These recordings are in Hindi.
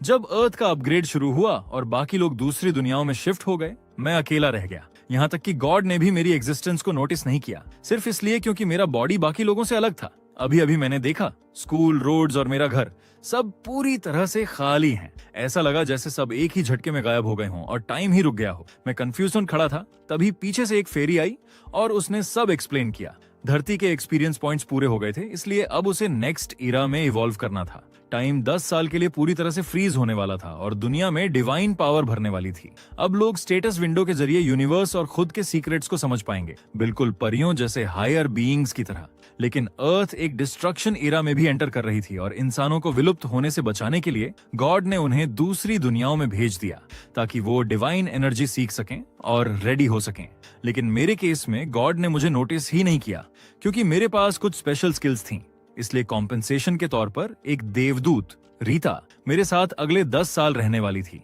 जब अर्थ का अपग्रेड शुरू हुआ और बाकी लोग दूसरी दुनियाओं में शिफ्ट हो गए, मैं अकेला रह गया। यहाँ तक कि गॉड ने भी मेरी एग्जिस्टेंस को नोटिस नहीं किया, सिर्फ इसलिए क्योंकि मेरा बॉडी बाकी लोगों से अलग था। अभी अभी मैंने देखा, स्कूल, रोड्स और मेरा घर सब पूरी तरह से खाली हैं। ऐसा लगा जैसे सब एक ही झटके में गायब हो गए हों और टाइम ही रुक गया हो। मैं कंफ्यूजन खड़ा था, तभी पीछे से एक फेरी आई और उसने सब एक्सप्लेन किया। धरती के एक्सपीरियंस पॉइंट्स पूरे हो गए थे, इसलिए अब उसे नेक्स्ट इरा में इवॉल्व करना था। टाइम 10 साल के लिए पूरी तरह से फ्रीज होने वाला था और दुनिया में डिवाइन पावर भरने वाली थी। अब लोग स्टेटस विंडो के जरिए यूनिवर्स और खुद के सीक्रेट्स को समझ पाएंगे, बिल्कुल परियों जैसे हायर बीइंग्स की तरह। लेकिन अर्थ एक डिस्ट्रक्शन इरा में भी एंटर कर रही थी और इंसानों को विलुप्त होने से बचाने के लिए गॉड ने उन्हें दूसरी दुनियाओं में भेज दिया ताकि वो डिवाइन एनर्जी सीख सकें और रेडी हो सकें। लेकिन मेरे केस में गॉड ने मुझे नोटिस ही नहीं किया क्योंकि मेरे पास कुछ स्पेशल स्किल्स थी। इसलिए कॉम्पेंसेशन के तौर पर एक देवदूत रीता मेरे साथ अगले 10 साल रहने वाली थी।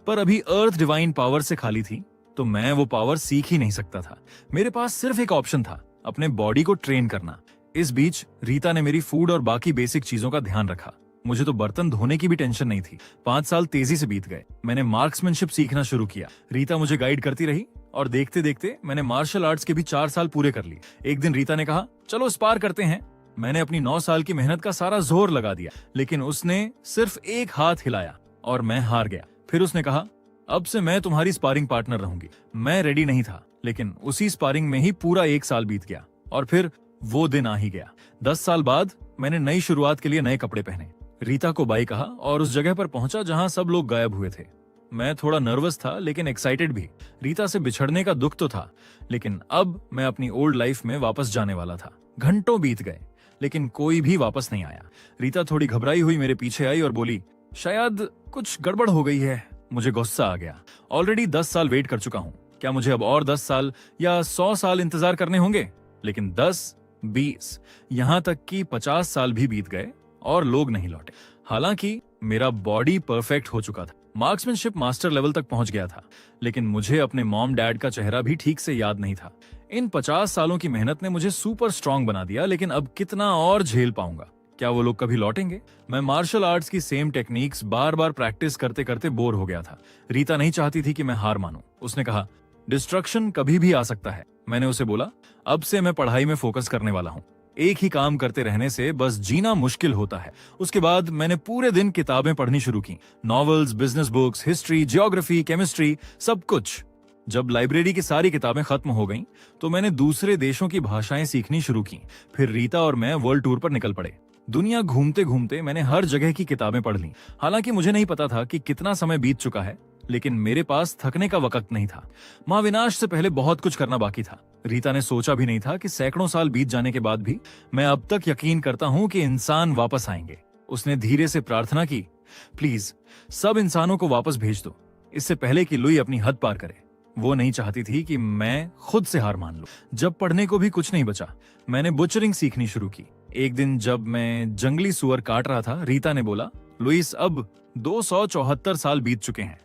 पर अभी अर्थ डिवाइन पावर से खाली थी, तो मैं वो पावर सीख ही नहीं सकता था। मेरे पास सिर्फ एक ऑप्शन था, अपने बॉडी को ट्रेन करना। इस बीच रीता ने मेरी फूड और बाकी बेसिक चीजों का ध्यान रखा। मुझे तो बर्तन धोने की भी टेंशन नहीं थी। 5 साल तेजी से बीत गए। मैंने मार्क्समैनशिप सीखना शुरू किया। रीता मुझे गाइड करती रही और देखते देखते मैंने मार्शल आर्ट्स के भी 4 साल पूरे कर लिए। एक दिन रीता ने कहा, चलो स्पार करते हैं। मैंने अपनी 9 साल की मेहनत का सारा जोर लगा दिया, लेकिन उसने सिर्फ एक हाथ हिलाया और मैं हार गया। फिर उसने कहा, अब से मैं तुम्हारी स्पारिंग पार्टनर रहूंगी। मैं रेडी नहीं था, लेकिन उसी स्पारिंग में ही पूरा 1 साल बीत गया और फिर वो दिन आ ही गया। 10 साल बाद मैंने नई शुरुआत के लिए नए कपड़े पहने, रीता को बाय कहा और उस जगह पर पहुंचा जहां सब लोग गायब हुए थे। मैं थोड़ा नर्वस था लेकिन एक्साइटेड भी। रीता से बिछड़ने का दुख तो था, लेकिन अब मैं अपनी ओल्ड लाइफ में वापस जाने वाला था। घंटों बीत गए लेकिन कोई भी वापस नहीं आया। रीता थोड़ी घबराई हुई मेरे पीछे आई और बोली, शायद कुछ गड़बड़ हो गई है। मुझे गुस्सा आ गया। ऑलरेडी 10 साल वेट कर चुका हूँ। क्या मुझे अब और 10 साल या 100 साल इंतजार करने होंगे? लेकिन 10, 20, यहाँ तक कि 50 साल भी बीत गए और लोग नहीं लौटे। हालांकि मेरा बॉडी परफेक्ट हो चुका था, मार्क्समैनशिप मास्टर लेवल तक पहुंच गया था, लेकिन मुझे अपने मॉम डैड का चेहरा भी ठीक से याद नहीं था। इन 50 सालों की मेहनत ने मुझे सुपर स्ट्रांग बना दिया, लेकिन अब कितना और झेल पाऊंगा? क्या वो लोग कभी लौटेंगे? मैं मार्शल आर्ट्स की सेम टेक्निक्स बार बार प्रैक्टिस करते करते बोर हो गया था। रीता नहीं चाहती थी कि मैं हार मानूं। उसने कहा, डिस्ट्रक्शन कभी भी आ सकता है। मैंने उसे बोला, अब से मैं पढ़ाई में फोकस करने वाला हूँ। एक ही काम करते रहने से बस जीना मुश्किल होता है। उसके बाद मैंने पूरे दिन किताबें पढ़नी शुरू की, novels, business books, history, geography, chemistry, सब कुछ। जब लाइब्रेरी की सारी किताबें खत्म हो गईं, तो मैंने दूसरे देशों की भाषाएं सीखनी शुरू की। फिर रीता और मैं वर्ल्ड टूर पर निकल पड़े। दुनिया घूमते घूमते मैंने हर जगह की किताबें पढ़ ली। हालांकि मुझे नहीं पता था कि कितना समय बीत चुका है, लेकिन मेरे पास थकने का वक्त नहीं था। महाविनाश से पहले बहुत कुछ करना बाकी था। रीता ने सोचा भी नहीं था कि सैकड़ों साल बीत जाने के बाद भी मैं अब तक यकीन करता हूं कि इंसान वापस आएंगे। उसने धीरे से प्रार्थना की, प्लीज सब इंसानों को वापस भेज दो, इससे पहले कि लुई अपनी हद पार करे। वो नहीं चाहती थी कि मैं खुद से हार मान लूं। जब पढ़ने को भी कुछ नहीं बचा, मैंने बुचरिंग सीखनी शुरू की। एक दिन जब मैं जंगली सुअर काट रहा था, रीता ने बोला, लुइस, अब 274 साल बीत चुके हैं।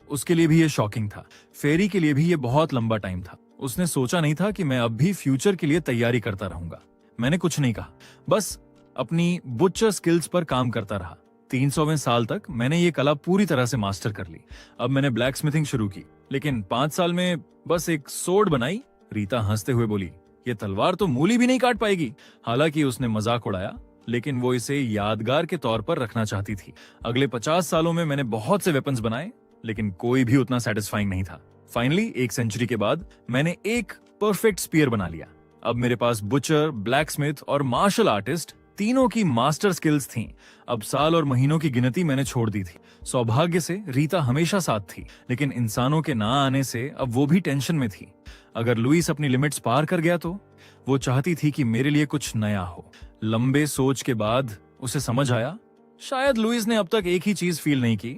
उसके लिए भी ये शॉकिंग था। फेरी के लिए भी ये बहुत लंबा टाइम था। उसने सोचा नहीं था कि मैं अब भी फ्यूचर के लिए तैयारी करता रहूंगा। मैंने कुछ नहीं कहा, बस अपनी बुचर स्किल्स पर काम करता रहा। 300वें साल तक मैंने ये कला पूरी तरह से मास्टर कर ली। अब मैंने ब्लैक स्मिथिंग शुरू की, लेकिन 5 साल में बस एक सोर्ड बनाई। रीता हंसते हुए बोली, ये तलवार तो मूली भी नहीं काट पाएगी। हालांकि उसने मजाक उड़ाया, लेकिन वो इसे यादगार के तौर पर रखना चाहती थी। अगले 50 सालों में मैंने बहुत से वेपन्स बनाए, लेकिन कोई भी उतना सेटिस्फाइंग नहीं था। फाइनली 1 सेंचुरी के बाद मैंने एक परफेक्ट स्पीयर बना लिया। अब मेरे पास बुचर, ब्लैक स्मिथ और मार्शल आर्टिस्ट तीनों की मास्टर स्किल्स थीं। अब साल और महीनों की गिनती मैंने छोड़ दी थी। सौभाग्य से रीता हमेशा साथ थी, लेकिन इंसानों के ना आने से अब वो भी टेंशन में थी। अगर लुइस अपनी लिमिट्स पार कर गया तो? वो चाहती थी कि मेरे लिए कुछ नया हो। लंबे सोच के बाद उसे समझ आया, शायद लुइस ने अब तक एक ही चीज फील नहीं की,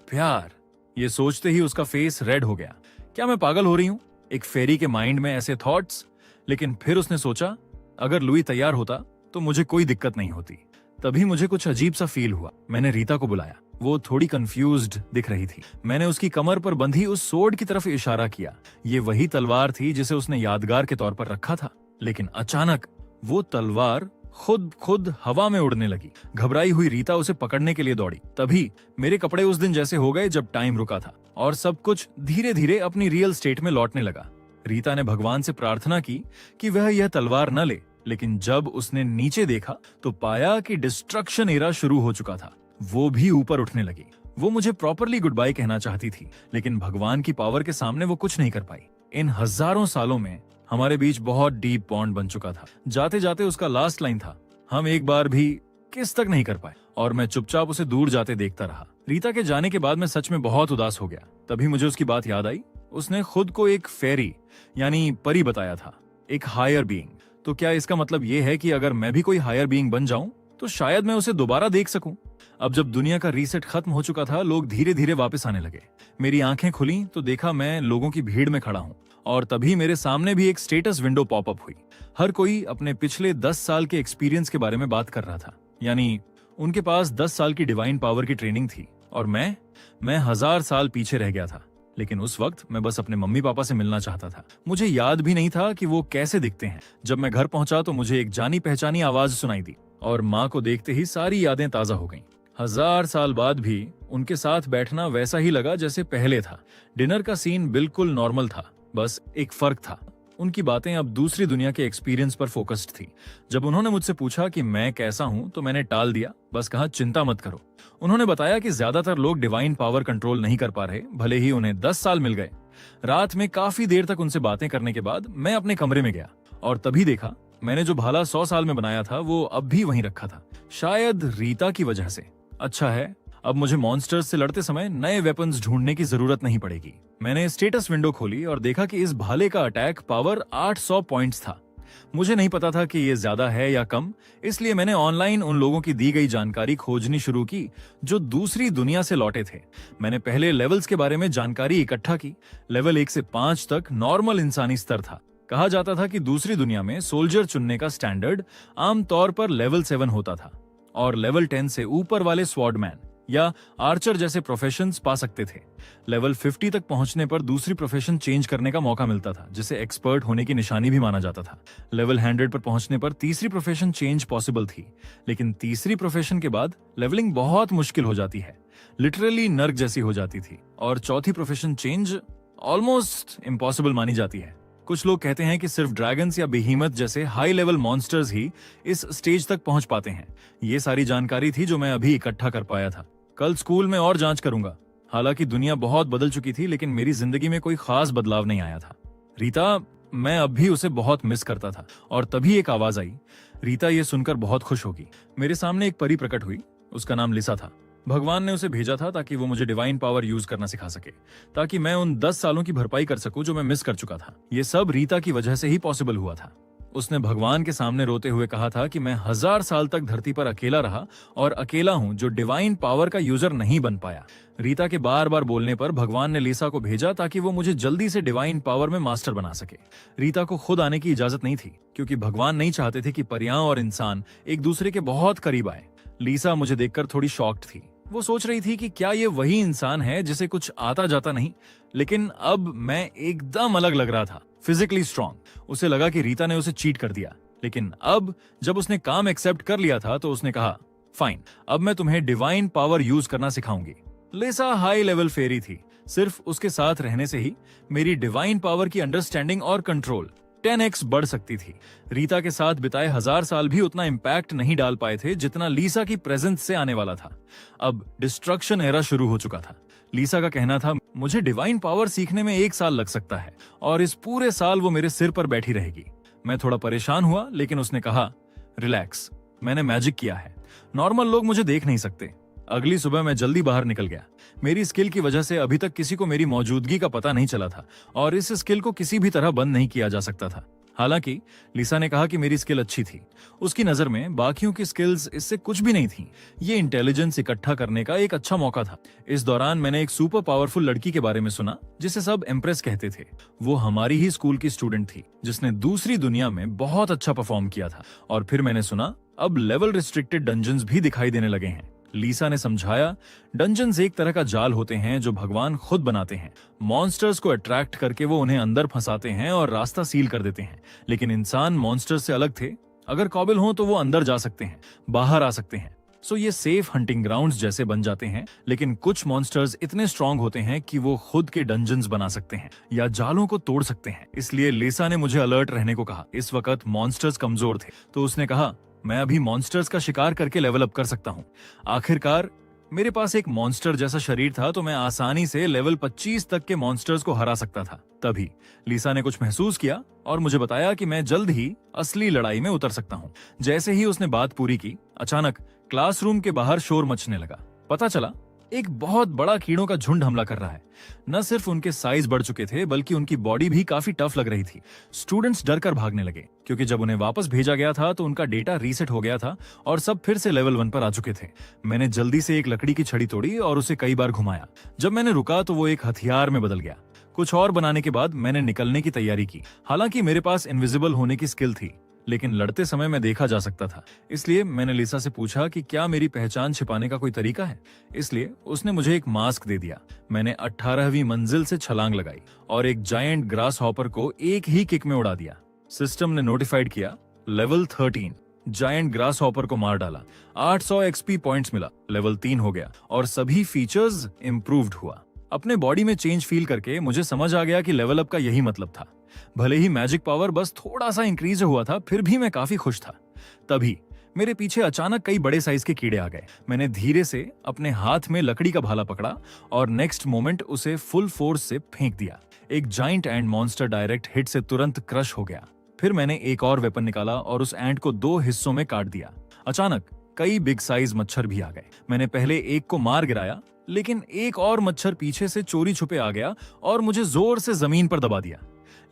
प्यार। ये सोचते ही उसका फेस रेड हो गया। क्या मैं पागल हो रही हूँ? एक फेरी के माइंड में ऐसे थॉट्स? लेकिन फिर उसने सोचा, अगर लुई तैयार होता तो मुझे कोई दिक्कत नहीं होती। तभी मुझे कुछ अजीब सा फील हुआ। मैंने रीता को बुलाया। वो थोड़ी कंफ्यूज्ड दिख रही थी। मैंने उसकी कमर पर बंधी उस सोर्ड की तरफ इशारा किया। ये वही तलवार थी जिसे उसने यादगार के तौर पर रखा था। लेकिन अचानक वो तलवार खुद खुद हवा में उड़ने लगी। घबराई हुई रीता उसे पकड़ने के लिए दौड़ी। तभी मेरे कपड़े उस दिन जैसे हो गए जब टाइम रुका था और सब कुछ धीरे धीरे अपनी रियल स्टेट में लौटने लगा। रीता ने भगवान से प्रार्थना की कि वह यह तलवार न ले, लेकिन जब उसने नीचे देखा तो पाया कि डिस्ट्रक्शन एरा शुरू हो चुका था। वो भी ऊपर उठने लगी। वो मुझे प्रॉपरली गुड बाय कहना चाहती थी, लेकिन भगवान की पावर के सामने वो कुछ नहीं कर पाई। इन हजारों सालों में हमारे बीच बहुत डीप बॉन्ड बन चुका था। जाते जाते उसका लास्ट लाइन था, हम एक बार भी किस तक नहीं कर पाए, और मैं चुपचाप उसे दूर जाते देखता रहा। रीता के जाने के बाद मैं सच में बहुत उदास हो गया। तभी मुझे उसकी बात याद आई। उसने खुद को एक फेरी यानी परी बताया था, एक हायर बीइंग। तो क्या इसका मतलब ये है कि अगर मैं भी कोई हायर बीइंग बन जाऊं तो शायद मैं उसे दोबारा देख सकूं? अब जब दुनिया का रीसेट खत्म हो चुका था, लोग धीरे धीरे वापस आने लगे। मेरी आंखें खुली तो देखा मैं लोगों की भीड़ में खड़ा हूं, और तभी मेरे सामने भी एक स्टेटस विंडो पॉपअप हुई। हर कोई अपने पिछले 10 साल के एक्सपीरियंस के बारे में बात कर रहा था। यानी उनके पास 10 साल की डिवाइन पावर की ट्रेनिंग थी, और मैं 1000 साल पीछे रह गया था। लेकिन उस वक्त मैं बस अपने मम्मी पापा से मिलना चाहता था। मुझे याद भी नहीं था कि वो कैसे दिखते हैं। जब मैं घर पहुंचा तो मुझे एक जानी पहचानी आवाज सुनाई दी, और माँ को देखते ही सारी यादें ताजा हो गईं। 1000 साल बाद भी उनके साथ बैठना वैसा ही लगा जैसे पहले था। डिनर का सीन बिल्कुल नॉर्मल था, बस एक फर्क था। उनकी बातें अब दूसरी दुनिया के एक्सपीरियंस पर फोकस्ड थी। जब उन्होंने मुझसे पूछा कि मैं कैसा हूं तो मैंने टाल दिया, बस कहा चिंता मत करो। उन्होंने बताया कि ज्यादातर लोग डिवाइन पावर कंट्रोल नहीं कर पा रहे, भले ही उन्हें 10 साल मिल गए। रात में काफी देर तक उनसे बातें करने के बाद मैं अपने कमरे में गया, और तभी देखा मैंने जो भाला 100 साल में बनाया था वो अब भी वहीं रखा था, शायद रीता की वजह से। अच्छा है, अब मुझे मॉन्स्टर्स से लड़ते समय नए वेपन्स ढूंढने की जरूरत नहीं पड़ेगी। मैंने स्टेटस विंडो खोली और देखा कि इस भाले का अटैक पावर 800 पॉइंट्स था। मुझे नहीं पता था कि ये ज्यादा है या कम, इसलिए मैंने ऑनलाइन उन लोगों की दी गई जानकारी खोजनी शुरू की जो दूसरी दुनिया से लौटे थे। मैंने पहले लेवल्स के बारे में जानकारी इकट्ठा की। लेवल 1 से 5 तक नॉर्मल इंसानी स्तर था। कहा जाता था कि दूसरी दुनिया में सोल्जर चुनने का स्टैंडर्ड आमतौर पर लेवल 7 होता था, और लेवल 10 से ऊपर वाले स्वॉर्डमैन या आर्चर जैसे प्रोफेशंस पा सकते थे। लेवल 50 तक पहुंचने पर दूसरी प्रोफेशन चेंज करने का मौका मिलता था, जिसे एक्सपर्ट होने की निशानी भी माना जाता था। लेवल 100 पर पहुंचने पर तीसरी प्रोफेशन चेंज पॉसिबल थी, लेकिन तीसरी प्रोफेशन के बाद लेवलिंग बहुत मुश्किल हो जाती है, लिटरली नर्क जैसी हो जाती थी, और चौथी प्रोफेशन चेंज ऑलमोस्ट इम्पॉसिबल मानी जाती है। कुछ लोग कहते हैं कि सिर्फ ड्रैगन्स या बेहीमथ जैसे हाई लेवल मॉन्स्टर्स ही इस स्टेज तक पहुंच पाते हैं। ये सारी जानकारी थी जो मैं अभी इकट्ठा कर पाया था। कल स्कूल में और जांच करूंगा। हालांकि दुनिया बहुत बदल चुकी थी, लेकिन मेरी जिंदगी में कोई खास बदलाव नहीं आया था। रीता, मैं अब भी उसे बहुत मिस करता था। और तभी एक आवाज आई। रीता ये सुनकर बहुत खुश होगी। मेरे सामने एक परी प्रकट हुई। उसका नाम लिसा था। भगवान ने उसे भेजा था ताकि वो मुझे डिवाइन पावर यूज करना सिखा सके, ताकि मैं उन 10 सालों की भरपाई कर सकूं जो मैं मिस कर चुका था। ये सब रीता की वजह से ही पॉसिबल हुआ था। उसने भगवान के सामने रोते हुए कहा था कि मैं 1000 साल तक धरती पर अकेला रहा और अकेला हूं जो डिवाइन पावर का यूजर नहीं बन पाया। रीता के बार बार बोलने पर भगवान ने लिसा को भेजा ताकि वो मुझे जल्दी से डिवाइन पावर में मास्टर बना सके। रीता को खुद आने की इजाजत नहीं थी, क्योंकि भगवान नहीं चाहते थे कि परियां और इंसान एक दूसरे के बहुत करीब आए। लिसा मुझे देखकर थोड़ी शॉक्ड थी। वो सोच रही थी कि क्या ये वही इंसान है जिसे कुछ आता जाता नहीं, लेकिन अब मैं एकदम अलग लग रहा था, फिजिकली स्ट्रांग। उसे लगा कि रीता ने उसे चीट कर दिया, लेकिन अब जब उसने काम एक्सेप्ट कर लिया था तो उसने कहा, फाइन, अब मैं तुम्हें डिवाइन पावर यूज करना सिखाऊंगी। लिसा हाई लेवल फेरी थी। सिर्फ उसके साथ रहने से ही मेरी डिवाइन पावर की अंडरस्टैंडिंग और कंट्रोल 10x बढ़ सकती थी। रीता के साथ बिताए 1000 साल भी उतना इम्पैक्ट नहीं डाल पाए थे जितना लिसा की प्रेजेंस से आने वाला था। अब डिस्ट्रक्शन एरा शुरू हो चुका था। लिसा का कहना था, मुझे डिवाइन पावर सीखने में 1 साल लग सकता है, और इस पूरे साल वो मेरे सिर पर बैठी रहेगी। मैं थोड़ा परेशान हुआ, लेकिन उसने कहा, रिलैक्स, मैंने मैजिक किया है, नॉर्मल लोग मुझे देख नहीं सकते। अगली सुबह मैं जल्दी बाहर निकल गया। मेरी स्किल की वजह से अभी तक किसी को मेरी मौजूदगी का पता नहीं चला था, और इस स्किल को किसी भी तरह बंद नहीं किया जा सकता था। हालांकि लिसा ने कहा कि मेरी स्किल अच्छी थी। उसकी नजर में बाकियों की स्किल्स इससे कुछ भी नहीं थी। ये इंटेलिजेंस इकट्ठा करने का एक अच्छा मौका था। इस दौरान मैंने एक सुपर पावरफुल लड़की के बारे में सुना जिसे सब इम्प्रेस कहते थे। वो हमारी ही स्कूल की स्टूडेंट थी जिसने दूसरी दुनिया में बहुत अच्छा परफॉर्म किया था। और फिर मैंने सुना अब लेवल रिस्ट्रिक्टेड डंजन्स भी दिखाई देने लगे हैं। लिसा ने समझाया, डंजन्स एक तरह का जाल होते हैं जो भगवान खुद बनाते हैं। मॉन्स्टर्स को अट्रैक्ट करके वो उन्हें अंदर फंसाते हैं और रास्ता सील कर देते हैं। लेकिन इंसान मॉन्स्टर्स से अलग थे। अगर काबिल हो तो वो अंदर जा सकते हैं, बाहर आ सकते हैं। सो ये सेफ हंटिंग ग्राउंड्स जैसे बन जाते हैं। लेकिन कुछ मॉन्स्टर्स इतने स्ट्रांग होते हैं कि वो खुद के डंजन्स बना सकते हैं या जालों को तोड़ सकते हैं। इसलिए लिसा ने मुझे अलर्ट रहने को कहा। इस वक्त मॉन्स्टर्स कमजोर थे, तो उसने कहा मैं अभी मॉन्स्टर्स का शिकार करके लेवल अप कर सकता हूँ। आखिरकार मेरे पास एक मॉन्स्टर जैसा शरीर था, तो मैं आसानी से लेवल 25 तक के मॉन्स्टर्स को हरा सकता था। तभी लिसा ने कुछ महसूस किया और मुझे बताया कि मैं जल्द ही असली लड़ाई में उतर सकता हूँ। जैसे ही उसने बात पूरी की, अचानक क्लासरूम के बाहर शोर मचने लगा। पता चला एक बहुत बड़ा कीड़ों का झुंड हमला कर रहा है। न सिर्फ उनके साइज बढ़ चुके थे, बल्कि उनकी बॉडी भी काफी टफ लग रही थी। स्टूडेंट्स डरकर भागने लगे, क्योंकि जब उन्हें वापस भेजा गया था तो उनका डेटा रीसेट हो गया था और सब फिर से लेवल 1 पर आ चुके थे। मैंने जल्दी से एक लकड़ी की छड़ी तोड़ी और उसे कई बार घुमाया। जब मैंने रुका तो वो एक हथियार में बदल गया। कुछ और बनाने के बाद मैंने निकलने की तैयारी की। हालांकि मेरे पास इनविजिबल होने की स्किल थी, लेकिन लड़ते समय मैं देखा जा सकता था। इसलिए मैंने लिसा से पूछा कि क्या मेरी पहचान छिपाने का कोई तरीका है। इसलिए उसने मुझे एक मास्क दे दिया। मैंने 18वीं मंजिल से छलांग लगाई और एक जायंट ग्रास हॉपर को एक ही किक में उड़ा दिया। सिस्टम ने नोटिफाइड किया, लेवल 13। जायंट ग्रास हॉपर को मार डाला, 800 एक्सपी पॉइंट्स मिला, लेवल 3 हो गया और सभी फीचर्स इंप्रूव्ड हुआ। अपने बॉडी में चेंज फील करके मुझे समझ आ गया कि लेवल अप का यही मतलब था। भले ही मैजिक पावर बस थोड़ा सा इंक्रीज हुआ था, फिर भी मैं काफी खुश था। तभी मेरे पीछे अचानक कई बड़े साइज के कीड़े आ गए। मैंने धीरे से अपने हाथ में लकड़ी का भाला पकड़ा और नेक्स्ट मोमेंट उसे फुल फोर्स से फेंक दिया। एक giant and monster direct hit से तुरंत क्रश हो गया। फिर मैंने एक और वेपन निकाला और उस एंट को 2 हिस्सों में काट दिया। अचानक कई बिग साइज मच्छर भी आ गए। मैंने पहले एक को मार गिराया, लेकिन एक और मच्छर पीछे से चोरी छुपे आ गया और मुझे जोर से जमीन पर दबा दिया।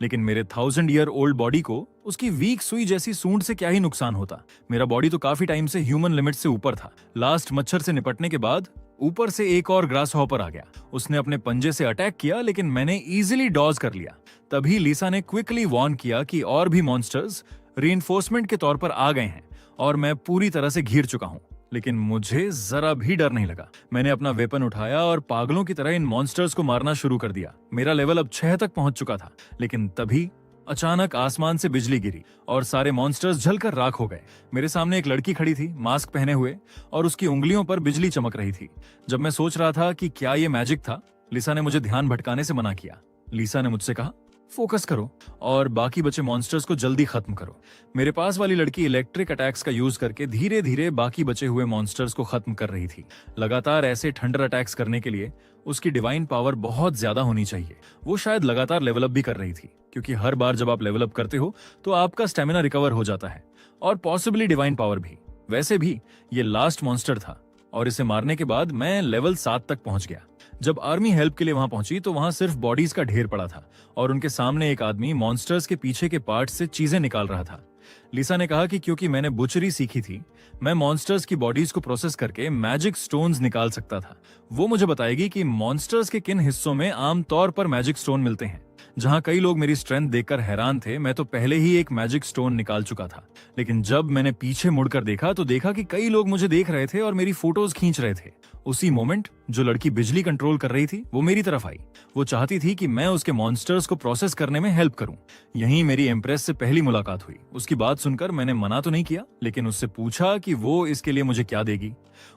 लेकिन मेरे 1000 ईयर ओल्ड बॉडी को उसकी वीक सुई जैसी सूंड से क्या ही नुकसान होता। मेरा बॉडी तो काफी टाइम से ह्यूमन लिमिट से ऊपर था। लास्ट मच्छर से निपटने के बाद ऊपर से एक और ग्रास हॉपर आ गया। उसने अपने पंजे से अटैक किया, लेकिन मैंने इजीली डॉज कर लिया। तभी लिसा ने क्विकली वार्न किया कि और भी मॉन्स्टर्स रीइंफोर्समेंट के तौर पर आ गए हैं और मैं पूरी तरह से घिर चुका हूँ। लेकिन मुझे जरा भी डर नहीं लगा। मैंने अपना वेपन उठाया और पागलों की तरह इन मॉन्स्टर्स को मारना शुरू कर दिया। मेरा लेवल अब 6 तक पहुंच चुका था। लेकिन तभी अचानक आसमान से बिजली गिरी और सारे मॉन्स्टर्स जलकर राख हो गए। मेरे सामने एक लड़की खड़ी थी, मास्क पहने हुए, और उसकी उंगलियों पर बिजली चमक रही थी। जब मैं सोच रहा था कि क्या ये मैजिक था, लिसा ने मुझे ध्यान भटकाने से मना किया। लिसा ने मुझसे कहा, फोकस करो और बाकी बचे मॉन्स्टर्स को जल्दी खत्म करो। मेरे पास वाली लड़की इलेक्ट्रिक अटैक्स का यूज करके धीरे धीरे बाकी बचे हुए मॉन्स्टर्स को खत्म कर रही थी। लगातार ऐसे थंडर अटैक्स करने के लिए उसकी डिवाइन पावर बहुत ज्यादा होनी चाहिए। वो शायद लगातार लेवल अप भी कर रही थी, क्योंकि हर बार जब आप लेवल अप करते हो तो आपका स्टेमिना रिकवर हो जाता है और पॉसिबली डिवाइन पावर भी। वैसे भी ये लास्ट मॉन्स्टर था और इसे मारने के बाद मैं लेवल 7 तक पहुंच गया। जब आर्मी हेल्प के लिए वहां पहुंची तो वहां सिर्फ बॉडीज का ढेर पड़ा था और उनके सामने एक आदमी मॉन्स्टर्स के पीछे के पार्ट्स से चीजें निकाल रहा था। लिसा ने कहा कि क्योंकि मैंने बुचरी सीखी थी, मैं मॉन्स्टर्स की बॉडीज को प्रोसेस करके मैजिक स्टोन्स निकाल सकता था। वो मुझे बताएगी कि मॉन्स्टर्स के किन हिस्सों में आमतौर पर मैजिक स्टोन मिलते हैं। जहां कई लोग मेरी स्ट्रेंथ देखकर हैरान थे, मैं तो पहले ही एक मैजिक स्टोन निकाल चुका था। लेकिन जब मैंने पीछे मुड़कर देखा तो देखा कि कई लोग मुझे देख रहे थे और मेरी फोटोज खींच रहे थे। उसी मोमेंट जो लड़की बिजली कंट्रोल कर रही थी वो मेरी तरफ आई। वो चाहती थी कि मैं उसके मॉन्स्टर्स को प्रोसेस करने में हेल्प करूं। यहीं मेरी एम्प्रेस से पहली मुलाकात हुई। उसकी बात सुनकर मैंने मना तो नहीं किया, लेकिन उससे पूछा कि वो इसके लिए मुझे क्या देगी।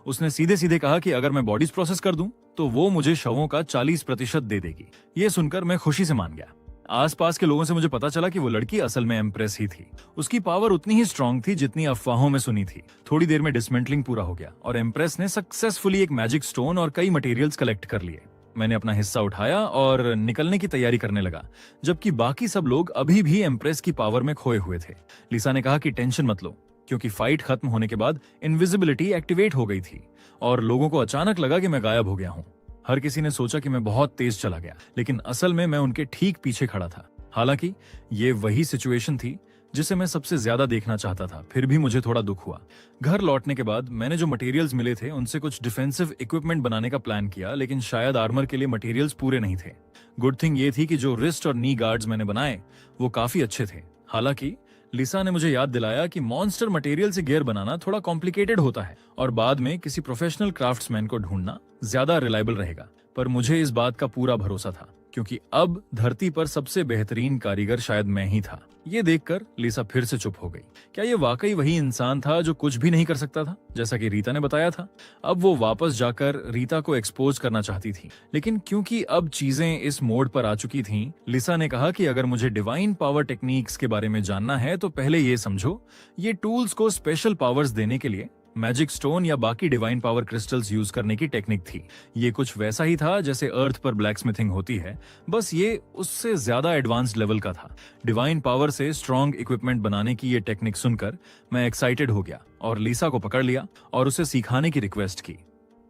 उसने सीधे सीधे कहा कि अगर मैं बॉडीज प्रोसेस कर दूं तो वो मुझे शवों का 40% दे देगी। ये सुनकर मैं खुशी से मान गया। आसपास के लोगों से मुझे पता चला कि वो लड़की असल में एम्प्रेस ही थी। उसकी पावर उतनी ही स्ट्रांग थी जितनी अफवाहों में सुनी थी। थोड़ी देर में डिसमेंटलिंग पूरा हो गया और एम्प्रेस ने सक्सेसफुली एक मैजिक स्टोन और कई मटेरियल्स कलेक्ट कर लिए। मैंने अपना हिस्सा उठाया और निकलने की तैयारी करने लगा, जबकि बाकी सब लोग अभी भी एम्प्रेस की पावर में खोए हुए थे। लिसा ने कहा कि टेंशन मत लो, क्योंकि फाइट खत्म होने के बाद इनविजिबिलिटी एक्टिवेट हो गई थी और लोगों को अचानक लगा कि मैं गायब हो गया हूँ। हर किसी ने सोचा कि मैं बहुत तेज चला गया, लेकिन असल में मैं उनके ठीक पीछे खड़ा था। हालांकि ये वही सिचुएशन थी जिसे मैं सबसे ज्यादा देखना चाहता था। फिर भी मुझे थोड़ा दुख हुआ। घर लौटने के बाद मैंने जो मटेरियल्स मिले थे उनसे कुछ डिफेंसिव इक्विपमेंट बनाने का प्लान किया, लेकिन शायद आर्मर के लिए मटेरियल्स पूरे नहीं थे। गुड थिंग ये थी कि जो रिस्ट और नी गार्ड्स मैंने बनाए वो काफी अच्छे थे। हालांकि लिसा ने मुझे याद दिलाया कि मॉन्स्टर मटेरियल से गियर बनाना थोड़ा कॉम्प्लिकेटेड होता है और बाद में किसी प्रोफेशनल क्राफ्ट्समैन को ढूंढना ज्यादा रिलायबल रहेगा। पर मुझे इस बात का पूरा भरोसा था, क्योंकि अब धरती पर सबसे बेहतरीन कारीगर शायद मैं ही था। ये देखकर लिसा फिर से चुप हो गई। क्या ये वाकई वही इंसान था जो कुछ भी नहीं कर सकता था, जैसा कि रीता ने बताया था? अब वो वापस जाकर रीता को एक्सपोज करना चाहती थी, लेकिन क्योंकि अब चीजें इस मोड पर आ चुकी थीं, लिसा ने कहा कि अगर मुझे डिवाइन पावर टेक्निक्स के बारे में जानना है तो पहले ये समझो, ये टूल्स को स्पेशल पावर्स देने के लिए मैजिक स्टोन या बाकी डिवाइन पावर क्रिस्टल्स यूज करने की टेक्निक थी। ये कुछ वैसा ही था जैसे अर्थ पर ब्लैकस्मिथिंग होती है, बस ये उससे ज्यादा एडवांस्ड लेवल का था। डिवाइन पावर से स्ट्रॉन्ग इक्विपमेंट बनाने की ये टेक्निक सुनकर मैं एक्साइटेड हो गया और लिसा को पकड़ लिया और उसे सिखाने की रिक्वेस्ट की।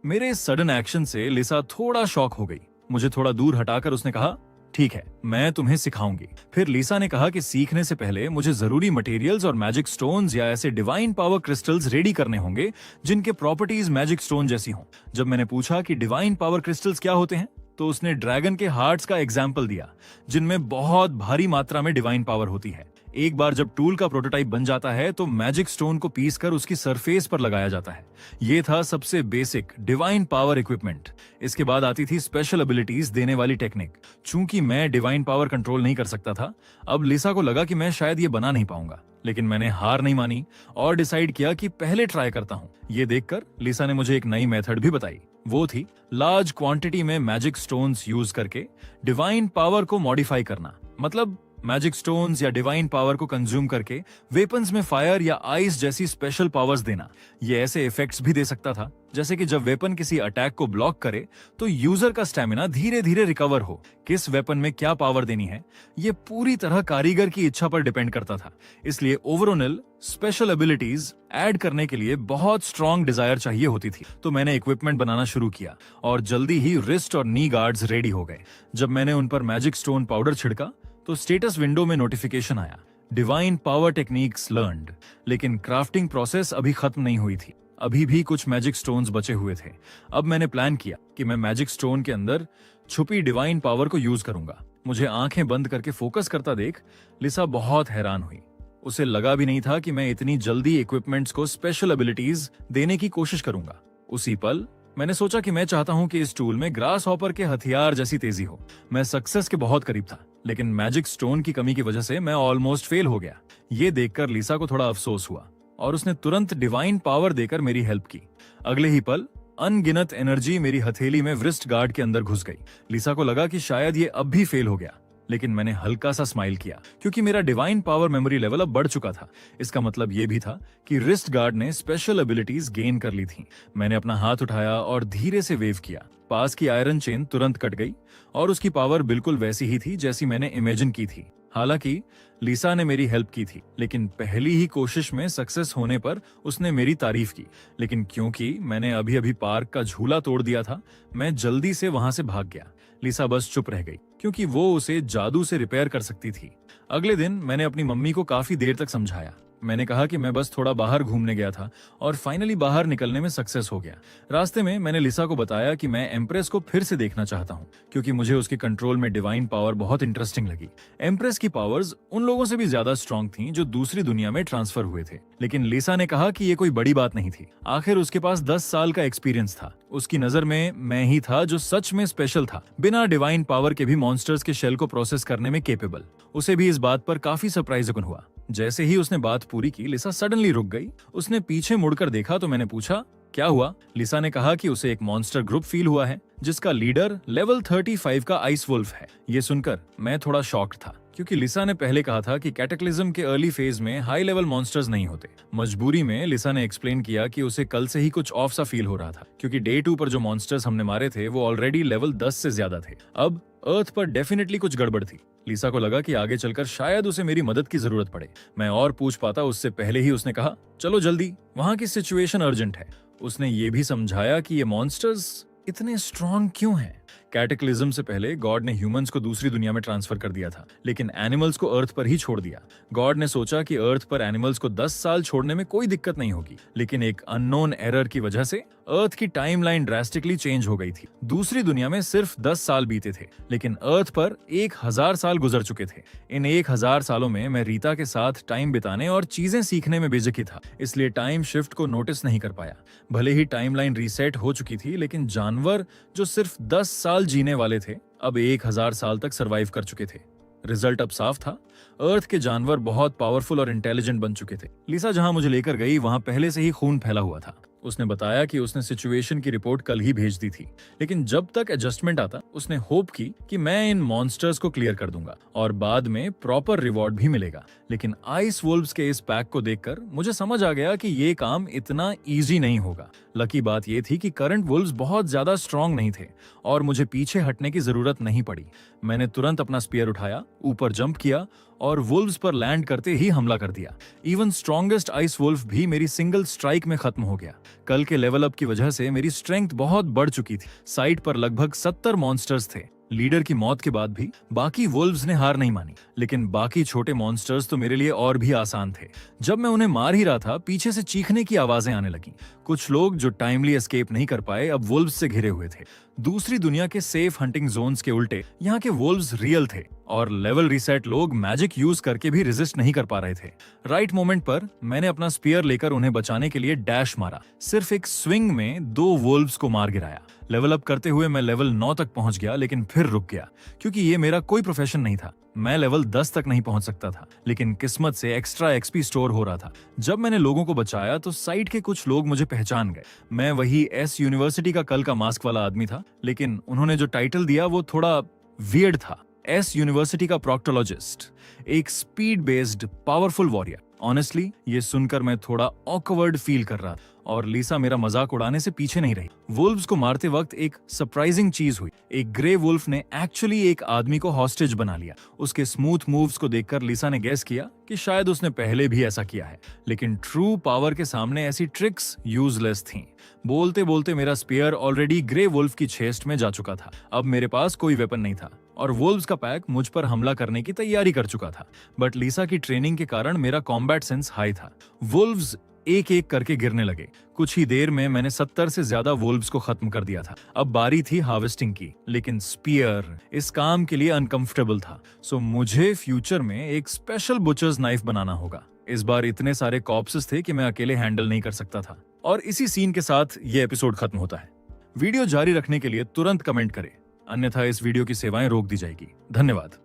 मेरे इस सडन एक्शन से लिसा थोड़ा शॉक हो गई। मुझे थोड़ा दूर हटाकर उसने कहा, ठीक है, मैं तुम्हें सिखाऊंगी। फिर लिसा ने कहा कि सीखने से पहले मुझे जरूरी मटेरियल्स और मैजिक स्टोन्स या ऐसे डिवाइन पावर क्रिस्टल्स रेडी करने होंगे जिनके प्रॉपर्टीज मैजिक स्टोन जैसी हों। जब मैंने पूछा कि डिवाइन पावर क्रिस्टल्स क्या होते हैं, तो उसने ड्रैगन के हार्ट्स का एग्जाम्पल दिया, जिनमें बहुत भारी मात्रा में डिवाइन पावर होती है। एक बार जब टूल का प्रोटोटाइप बन जाता है तो मैजिक स्टोन को पीस कर उसकी सरफेस पर लगाया जाता है। ये था सबसे बेसिक डिवाइन पावर इक्विपमेंट। इसके बाद आती थी स्पेशल एबिलिटीज देने वाली टेक्निक। चूंकि मैं डिवाइन पावर कंट्रोल नहीं कर सकता था, अब लिसा को लगा कि मैं शायद ये बना नहीं पाऊंगा, लेकिन मैंने हार नहीं मानी और डिसाइड किया कि पहले ट्राई करता हूँ। ये देखकर लिसा ने मुझे एक नई मेथड भी बताई। वो थी लार्ज क्वांटिटी में मैजिक स्टोन्स यूज करके डिवाइन पावर को मॉडिफाई करना। मतलब मैजिक स्टोन्स या डिवाइन पावर को कंज्यूम करके वेपन्स में फायर या आइस जैसी स्पेशल पावर्स देना। ये ऐसे इफेक्ट्स भी दे सकता था जैसे कि जब वेपन किसी अटैक को ब्लॉक करे तो यूजर का स्टेमिना धीरे धीरे रिकवर हो। किस वेपन में क्या पावर देनी है, ये पूरी तरह कारीगर की इच्छा पर डिपेंड करता था। इसलिए ओवरऑल स्पेशल एबिलिटीज ऐड करने के लिए बहुत स्ट्रॉन्ग डिजायर चाहिए होती थी। तो मैंने इक्विपमेंट बनाना शुरू किया और जल्दी ही रिस्ट और नी गार्ड्स रेडी हो गए। जब मैंने उन पर मैजिक स्टोन पाउडर छिड़का तो स्टेटस विंडो में नोटिफिकेशन आया, डिवाइन पावर टेक्निक्स लर्न्ड। लेकिन क्राफ्टिंग प्रोसेस अभी खत्म नहीं हुई थी, अभी भी कुछ मैजिक स्टोन्स बचे हुए थे। अब मैंने प्लान किया कि मैं मैजिक स्टोन के अंदर छुपी डिवाइन पावर को यूज करूंगा। मुझे आंखें बंद करके फोकस करता देख लिसा बहुत हैरान हुई। उसे लगा भी नहीं था कि मैं इतनी जल्दी इक्विपमेंट्स को स्पेशल एबिलिटीज देने की कोशिश करूंगा। उसी पल मैंने सोचा कि मैं चाहता हूं कि इस टूल में ग्रास हॉपर के हथियार जैसी तेजी हो। मैं सक्सेस के बहुत करीब था, लेकिन मैजिक स्टोन की कमी की वजह से मैं ऑलमोस्ट फेल हो गया। ये देखकर लिसा को थोड़ा अफसोस हुआ और उसने तुरंत डिवाइन पावर देकर मेरी हेल्प की। अगले ही पल अनगिनत एनर्जी मेरी हथेली में व्रिस्ट गार्ड के अंदर घुस गई। लिसा को लगा कि शायद ये अब भी फेल हो गया, लेकिन मैंने हल्का सा स्माइल किया क्योंकि मेरा डिवाइन पावर मेमोरी लेवल अब बढ़ चुका था। इसका मतलब ये भी था कि रिस्ट गार्ड ने स्पेशल एबिलिटीज गेन कर ली थीं। मैंने अपना हाथ उठाया और धीरे से वेव किया। पास की आयरन चेन तुरंत कट गई और उसकी पावर बिल्कुल वैसी ही थी जैसी मैंने इमेजिन की थी। हालांकि लिसा ने मेरी हेल्प की थी, लेकिन पहली ही कोशिश में सक्सेस होने पर उसने मेरी तारीफ की। लेकिन क्योंकि मैंने अभी अभी पार्क का झूला तोड़ दिया था, मैं जल्दी से वहां से भाग गया। लिसा बस चुप रह गई क्योंकि वो उसे जादू से रिपेयर कर सकती थी। अगले दिन मैंने अपनी मम्मी को काफी देर तक समझाया। मैंने कहा कि मैं बस थोड़ा बाहर घूमने गया था और फाइनली बाहर निकलने में सक्सेस हो गया। रास्ते में मैंने लिसा को बताया कि मैं एम्प्रेस को फिर से देखना चाहता हूँ क्योंकि मुझे उसके कंट्रोल में डिवाइन पावर बहुत इंटरेस्टिंग लगी। एम्प्रेस की पावर्स उन लोगों से भी ज्यादा स्ट्रॉन्ग थीं जो दूसरी दुनिया में ट्रांसफर हुए थे। लेकिन लिसा ने कहा कि ये कोई बड़ी बात नहीं थी। आखिर उसके पास 10 साल का एक्सपीरियंस था। उसकी नजर में मैं ही था जो सच में स्पेशल था, बिना डिवाइन पावर के भी मॉन्स्टर्स के शेल को प्रोसेस करने में केपेबल। उसे भी इस बात पर काफी सरप्राइजिंग हुआ। जैसे ही उसने बात पूरी की, लिसा सडनली रुक गई। उसने पीछे मुड़कर देखा तो मैंने पूछा, क्या हुआ? लिसा ने कहा कि उसे एक मॉन्स्टर ग्रुप फील हुआ है जिसका लीडर लेवल 35 का आइस वुल्फ है। ये सुनकर मैं थोड़ा शॉक्ड था क्योंकि लिसा ने पहले कहा था कि कैटेक्लिज्म के अर्ली फेज में हाई लेवल मॉन्स्टर्स नहीं होते। मजबूरी में लिसा ने एक्सप्लेन किया कि उसे कल से ही कुछ ऑफ सा फील हो रहा था क्योंकि डे 2 पर जो मॉन्स्टर्स हमने मारे थे वो ऑलरेडी लेवल 10 से ज्यादा थे। अब अर्थ पर डेफिनेटली कुछ गड़बड़ थी। लिसा को लगा कि आगे चलकर शायद उसे मेरी मदद की जरूरत पड़े। मैं और पूछ पाता उससे पहले ही उसने कहा, चलो जल्दी, वहां की सिचुएशन अर्जेंट है। उसने ये भी समझाया कि ये मॉन्स्टर्स इतने स्ट्रॉन्ग क्यों हैं। कैटेक्लिज्म से पहले गॉड ने ह्यूमंस को दूसरी दुनिया में ट्रांसफर कर दिया था, लेकिन एनिमल्स को अर्थ पर ही छोड़ दिया। गॉड ने सोचा कि अर्थ पर एनिमल्स को 10 साल छोड़ने में कोई दिक्कत नहीं होगी, लेकिन एक अननोन एरर की वजह से अर्थ की टाइमलाइन ड्रास्टिकली चेंज हो गई थी। दूसरी दुनिया में सिर्फ 10 साल बीते थे, लेकिन अर्थ पर 1000 साल गुजर चुके थे। इन 1000 सालों में मैं रीता के साथ टाइम बिताने और चीजें सीखने में बेझिझक था, इसलिए टाइम शिफ्ट को नोटिस नहीं कर पाया। भले ही टाइमलाइन रीसेट हो चुकी थी, लेकिन जानवर जो सिर्फ 10 साल जीने वाले थे अब 1000 साल तक सरवाइव कर चुके थे। रिजल्ट अब साफ था। अर्थ के जानवर बहुत पावरफुल और इंटेलिजेंट बन चुके थे। लिसा जहां मुझे लेकर गई वहां पहले से ही खून फैला हुआ था। उसने बताया कि उसने सिचुएशन की रिपोर्ट कल ही भेज दी थी, लेकिन जब तक एडजस्टमेंट आता उसने होप की कि मैं इन मॉन्स्टर्स को क्लियर कर दूंगा और बाद में प्रॉपर रिवॉर्ड भी मिलेगा। लेकिन आइस वुल्व्स के इस पैक को देखकर मुझे समझ आ गया कि ये काम इतना इजी नहीं होगा। लकी बात ये थी कि करंट वुल्व्स बहुत ज्यादा स्ट्रांग नहीं थे और मुझे पीछे हटने की जरूरत नहीं पड़ी। मैंने तुरंत अपना स्पीयर उठाया, ऊपर जंप किया और वुल्व्स पर लैंड करते ही हमला कर दिया। इवन स्ट्रॉन्गेस्ट आइस वुल्फ भी मेरी सिंगल स्ट्राइक में खत्म हो गया। कल के लेवल अप की वजह से मेरी स्ट्रेंथ बहुत बढ़ चुकी थी। साइड पर लगभग 70 मॉन्स्टर्स थे। लीडर की मौत के बाद भी बाकी वुल्व्स ने हार नहीं मानी, लेकिन बाकी छोटे मॉन्स्टर्स तो मेरे लिए और भी आसान थे। जब मैं उन्हें मार ही रहा था, पीछे से चीखने की आवाजें आने लगी। कुछ लोग जो टाइमली एस्केप नहीं कर पाए अब वुल्व्स से घिरे हुए थे। दूसरी दुनिया के सेफ हंटिंग जोन्स के उल्टे यहाँ के वुल्व्स रियल थे और लेवल रीसेट लोग मैजिक यूज करके भी रेजिस्ट नहीं कर पा रहे थे। राइट मोमेंट पर मैंने अपना स्पीयर लेकर उन्हें बचाने के लिए डैश मारा। सिर्फ एक स्विंग में 2 वुल्व्स को मार गिराया। लेवल अप करते हुए मैं लेवल 9 तक पहुंच गया, लेकिन फिर रुक गया क्योंकि ये मेरा कोई प्रोफेशन नहीं था। मैं लेवल 10 तक नहीं पहुंच सकता था, लेकिन किस्मत से एक्स्ट्रा एक्सपी स्टोर हो रहा था। जब मैंने लोगों को बचाया तो साइड के कुछ लोग मुझे पहचान गए। मैं वही एस यूनिवर्सिटी का कल का मास्क वाला आदमी था, लेकिन उन्होंने जो टाइटल दिया वो थोड़ा वियर्ड था। एस यूनिवर्सिटी का प्रोक्टोलॉजिस्ट, एक speed based powerful warrior. Honestly ये सुनकर मैं थोड़ा ऑकवर्ड फील कर रहा था और लिसा मेरा मजाक उड़ाने से पीछे नहीं रही। वुल्व्स को मारते वक्त एक सरप्राइजिंग चीज हुई। एक ग्रे वुल्फ ने एक्चुअली एक आदमी को हॉस्टेज बना लिया। उसके स्मूथ मूव्स को देखकर लिसा ने गेस किया कि शायद उसने पहले भी ऐसा किया है, लेकिन ट्रू पावर के सामने ऐसी ट्रिक्स यूजलेस थीं। बोलते बोलते मेरा स्पीयर ऑलरेडी ग्रे वुल्फ की चेस्ट में जा चुका था। अब मेरे पास कोई वेपन नहीं था और वुल्व्स का पैक मुझ पर हमला करने की तैयारी कर चुका था। बट लिसा की ट्रेनिंग के कारण मेरा कॉम्बैट सेंस हाई था। वुल्व्स एक एक करके गिरने लगे। कुछ ही देर में मैंने 70 से ज्यादा वुल्व्स को खत्म कर दिया था। अब बारी थी हार्वेस्टिंग की, लेकिन स्पीयर इस काम के लिए अनकंफर्टेबल था। सो मुझे फ्यूचर में एक स्पेशल बुचर्स नाइफ बनाना होगा। इस बार इतने सारे कॉर्प्सेस थे कि मैं अकेले हैंडल नहीं कर सकता था। और इसी सीन के साथ ये एपिसोड खत्म होता है। वीडियो जारी रखने के लिए तुरंत कमेंट करें, अन्यथा इस वीडियो की सेवाएं रोक दी जाएगी। धन्यवाद।